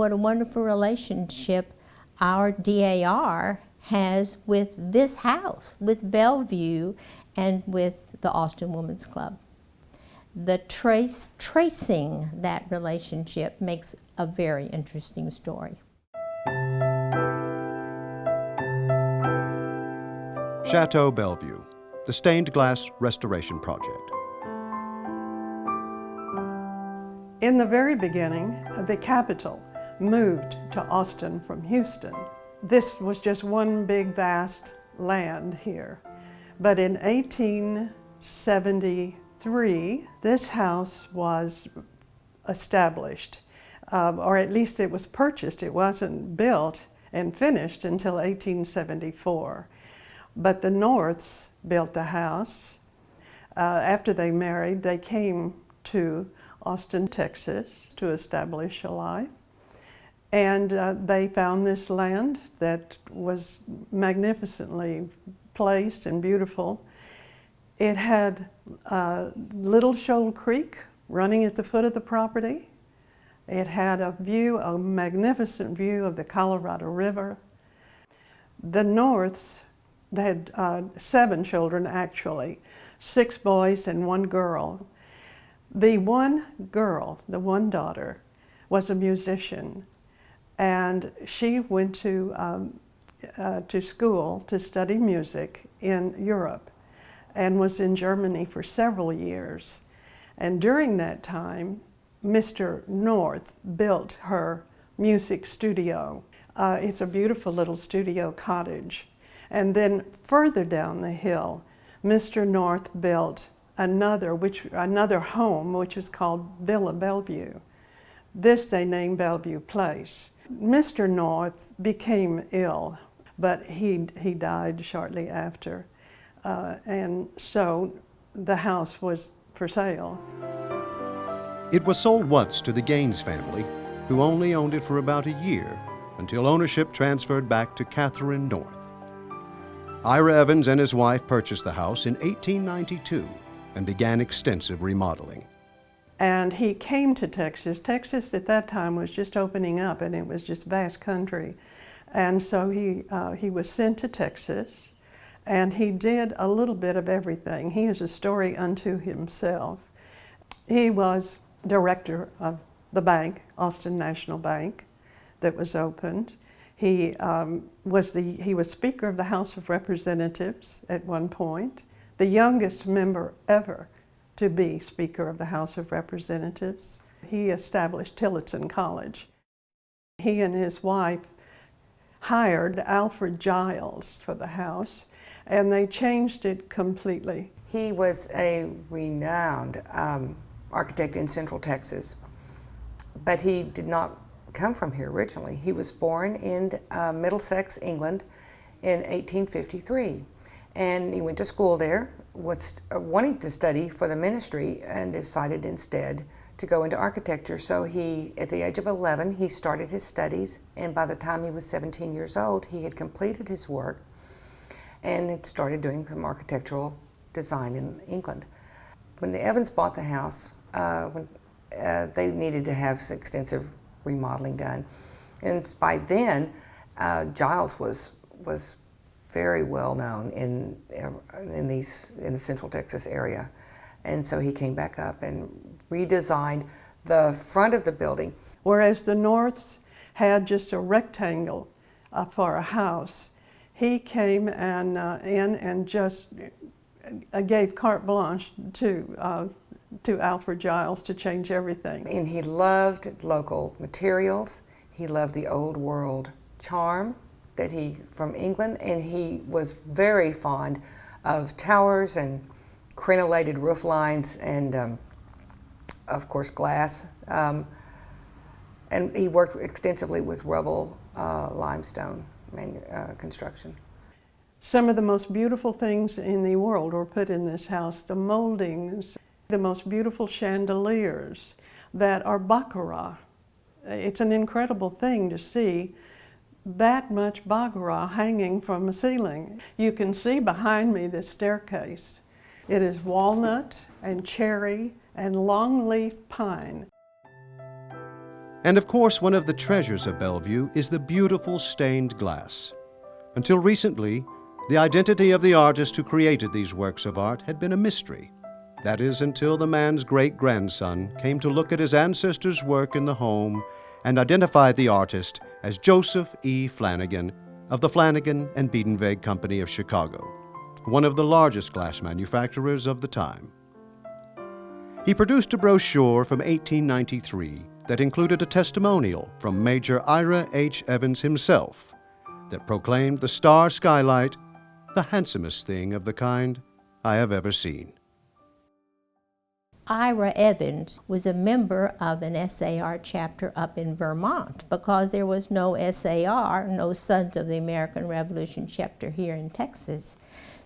what a wonderful relationship our DAR has with this house, with Bellevue, and with the Austin Women's Club. The tracing that relationship makes a very interesting story. Chateau Bellevue, the stained glass restoration project. In the very beginning, the capital moved to Austin from Houston. This was just one big vast land here. But in 1873, this house was established, or at least it was purchased. It wasn't built and finished until 1874. But the Norths built the house. After they married, they came to Austin, Texas to establish a life. And they found this land that was magnificently placed and beautiful. It had Little Shoal Creek running at the foot of the property. It had a magnificent view of the Colorado River. The Norths, they had 7 children actually, 6 boys and 1 girl. The one girl, the one daughter, was a musician, and she went to school to study music in Europe and was in Germany for several years. And during that time, Mr. North built her music studio. It's a beautiful little studio cottage. And then further down the hill, Mr. North built another home, which is called Villa Bellevue. This they named Bellevue Place. Mr. North became ill, but he died shortly after. And so the house was for sale. It was sold once to the Gaines family, who only owned it for about a year, until ownership transferred back to Catherine North. Ira Evans and his wife purchased the house in 1892 and began extensive remodeling. And he came to Texas. Texas at that time was just opening up, and it was just vast country. And so he was sent to Texas, and he did a little bit of everything. He is a story unto himself. He was director of the bank, Austin National Bank, that was opened. He was Speaker of the House of Representatives at one point, the youngest member ever to be Speaker of the House of Representatives. He established Tillotson College. He and his wife hired Alfred Giles for the house, and they changed it completely. He was a renowned architect in Central Texas, but he did not come from here originally. He was born in Middlesex, England in 1853, and he went to school there, was wanting to study for the ministry, and decided instead to go into architecture. So he, at the age of 11, he started his studies, and by the time he was 17 years old, he had completed his work and had started doing some architectural design in England. When the Evans bought the house, they needed to have extensive remodeling done, and by then Giles was very well known in the Central Texas area, and so he came back up and redesigned the front of the building. Whereas the Norths had just a rectangle for a house, he came and just gave carte blanche to Alfred Giles to change everything. And he loved local materials. He loved the old world charm from England, and he was very fond of towers and crenellated roof lines and of course glass. And he worked extensively with rubble limestone construction. Some of the most beautiful things in the world were put in this house. The moldings, the most beautiful chandeliers that are baccarat. It's an incredible thing to see that much baccarat hanging from a ceiling. You can see behind me this staircase. It is walnut and cherry and longleaf pine. And of course, one of the treasures of Bellevue is the beautiful stained glass. Until recently, the identity of the artist who created these works of art had been a mystery. That is, until the man's great-grandson came to look at his ancestors' work in the home and identified the artist as Joseph E. Flanagan of the Flanagan and Biedenweg Company of Chicago, one of the largest glass manufacturers of the time. He produced a brochure from 1893 that included a testimonial from Major Ira H. Evans himself that proclaimed the star skylight the handsomest thing of the kind I have ever seen. Ira Evans was a member of an SAR chapter up in Vermont because there was no SAR, no Sons of the American Revolution chapter here in Texas.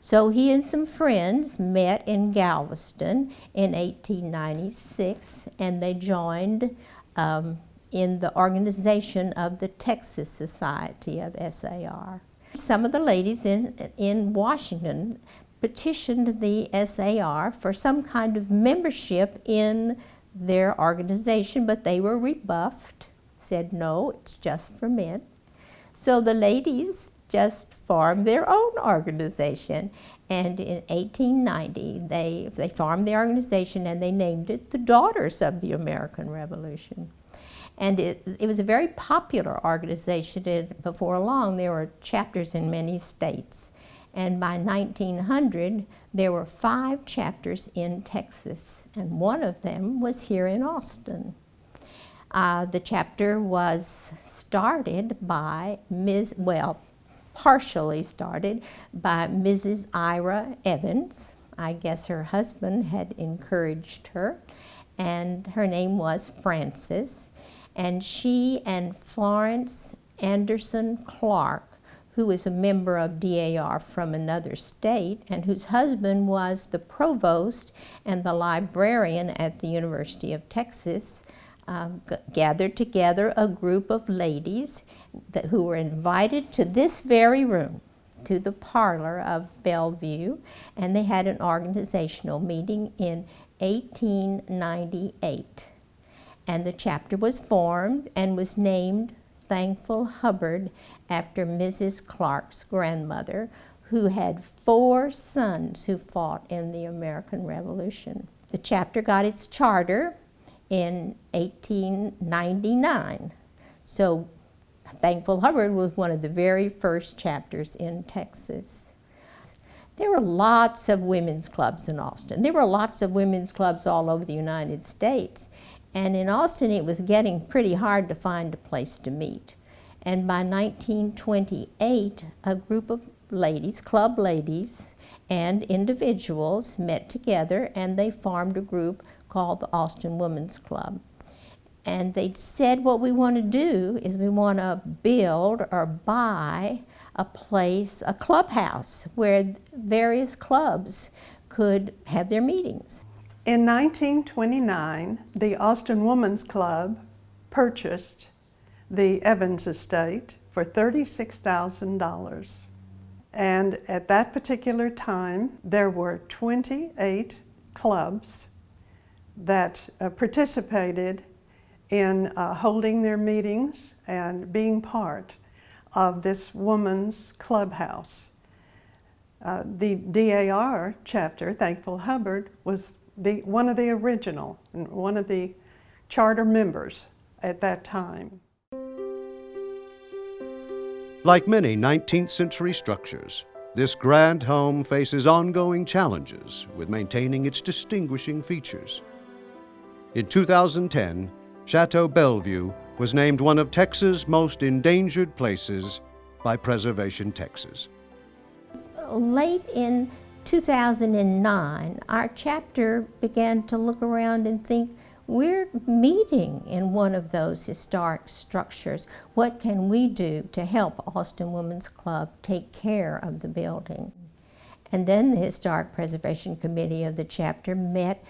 So he and some friends met in Galveston in 1896, and they joined in the organization of the Texas Society of SAR. Some of the ladies in Washington petitioned the SAR for some kind of membership in their organization, but they were rebuffed, said no, it's just for men. So the ladies just formed their own organization, and in 1890 they formed the organization and they named it the Daughters of the American Revolution. And it was a very popular organization, and before long there were chapters in many states. And by 1900, there were 5 chapters in Texas, and one of them was here in Austin. The chapter was started by partially started by Mrs. Ira Evans. I guess her husband had encouraged her, and her name was Frances. And she and Florence Anderson Clark, who was a member of DAR from another state and whose husband was the provost and the librarian at the University of Texas, gathered together a group of ladies who were invited to this very room, to the parlor of Bellevue, and they had an organizational meeting in 1898. And the chapter was formed and was named Thankful Hubbard after Mrs. Clark's grandmother, who had 4 sons who fought in the American Revolution. The chapter got its charter in 1899. So Thankful Hubbard was one of the very first chapters in Texas. There were lots of women's clubs in Austin. There were lots of women's clubs all over the United States. And in Austin, it was getting pretty hard to find a place to meet. And by 1928, a group of ladies, club ladies, and individuals met together, and they formed a group called the Austin Women's Club. And they said, what we want to do is we want to build or buy a place, a clubhouse, where various clubs could have their meetings. In 1929, the Austin Women's Club purchased the Evans estate for $36,000. And at that particular time, there were 28 clubs that participated in holding their meetings and being part of this woman's clubhouse. The DAR chapter, Thankful Hubbard, was one of the original and one of the charter members at that time. Like many 19th century structures, this grand home faces ongoing challenges with maintaining its distinguishing features. In 2010, Chateau Bellevue was named one of Texas' most endangered places by Preservation Texas. Late in 2009, our chapter began to look around and think, we're meeting in one of those historic structures. What can we do to help Austin Women's Club take care of the building? And then the Historic Preservation Committee of the chapter met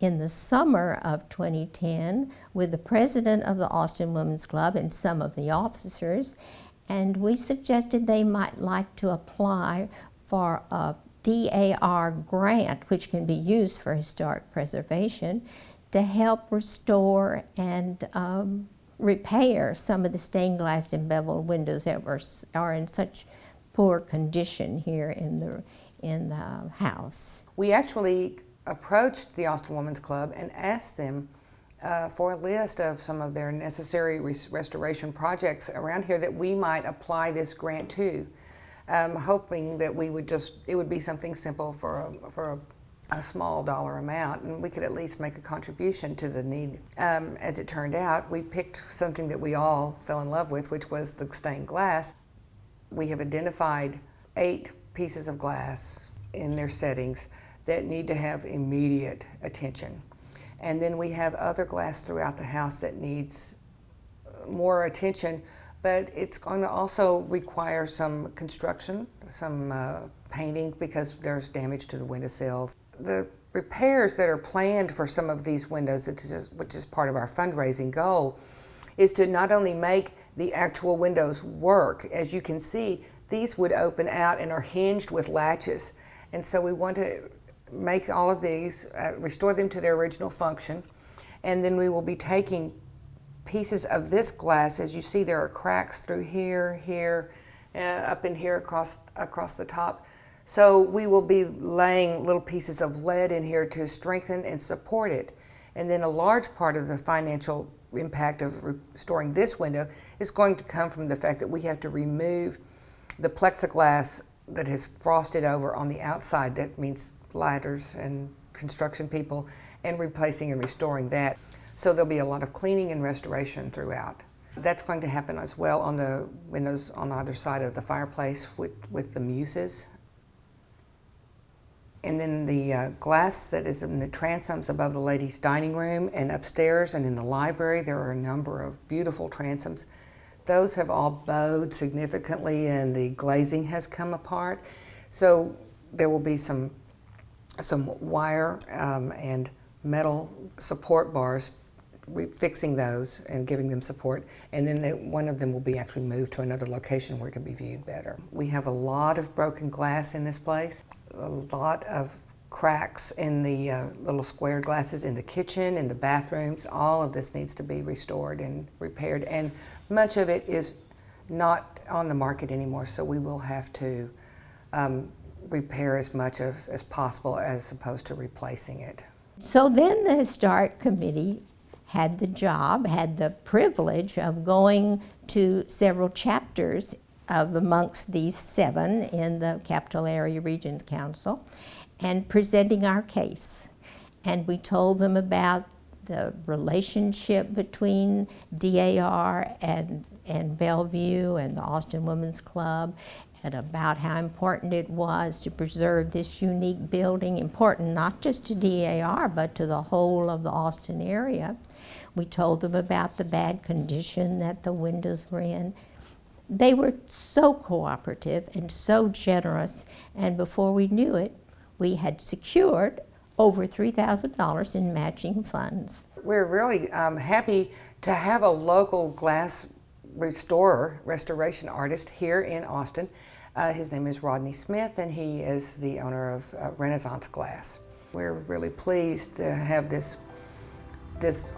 in the summer of 2010 with the president of the Austin Women's Club and some of the officers, and we suggested they might like to apply for a DAR grant, which can be used for historic preservation, to help restore and repair some of the stained glass and beveled windows that are in such poor condition here in the house. We actually approached the Austin Women's Club and asked them for a list of some of their necessary restoration projects around here that we might apply this grant to, hoping that it would be something simple for a small dollar amount, and we could at least make a contribution to the need. As it turned out, we picked something that we all fell in love with, which was the stained glass. We have identified 8 pieces of glass in their settings that need to have immediate attention. And then we have other glass throughout the house that needs more attention, but it's going to also require some construction, some painting, because there's damage to the windowsills. The repairs that are planned for some of these windows, which is part of our fundraising goal, is to not only make the actual windows work. As you can see, these would open out and are hinged with latches. And so we want to make all of these, restore them to their original function, and then we will be taking pieces of this glass. As you see, there are cracks through here, up in here across the top. So we will be laying little pieces of lead in here to strengthen and support it. And then a large part of the financial impact of restoring this window is going to come from the fact that we have to remove the plexiglass that has frosted over on the outside. That means ladders and construction people, and replacing and restoring that. So there'll be a lot of cleaning and restoration throughout. That's going to happen as well on the windows on either side of the fireplace with the muses. And then the glass that is in the transoms above the ladies' dining room and upstairs and in the library, there are a number of beautiful transoms. Those have all bowed significantly and the glazing has come apart. So there will be some wire and metal support bars, fixing those and giving them support, and then one of them will be actually moved to another location where it can be viewed better. We have a lot of broken glass in this place, a lot of cracks in the little square glasses in the kitchen, in the bathrooms. All of this needs to be restored and repaired, and much of it is not on the market anymore, so we will have to repair as much as possible as opposed to replacing it. So then the Historic Committee had the privilege of going to several chapters amongst these 7 in the Capital Area Regions Council and presenting our case. And we told them about the relationship between DAR and Bellevue and the Austin Women's Club, and about how important it was to preserve this unique building, important not just to DAR, but to the whole of the Austin area. We told them about the bad condition that the windows were in. They were so cooperative and so generous, and before we knew it, we had secured over $3,000 in matching funds. We're really happy to have a local glass restoration artist here in Austin. His name is Rodney Smith, and he is the owner of Renaissance Glass. We're really pleased to have this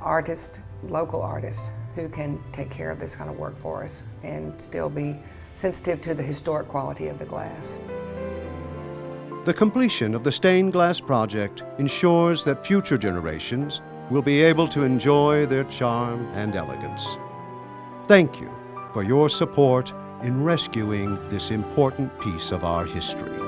artist, local artist, who can take care of this kind of work for us and still be sensitive to the historic quality of the glass. The completion of the stained glass project ensures that future generations will be able to enjoy their charm and elegance. Thank you for your support in rescuing this important piece of our history.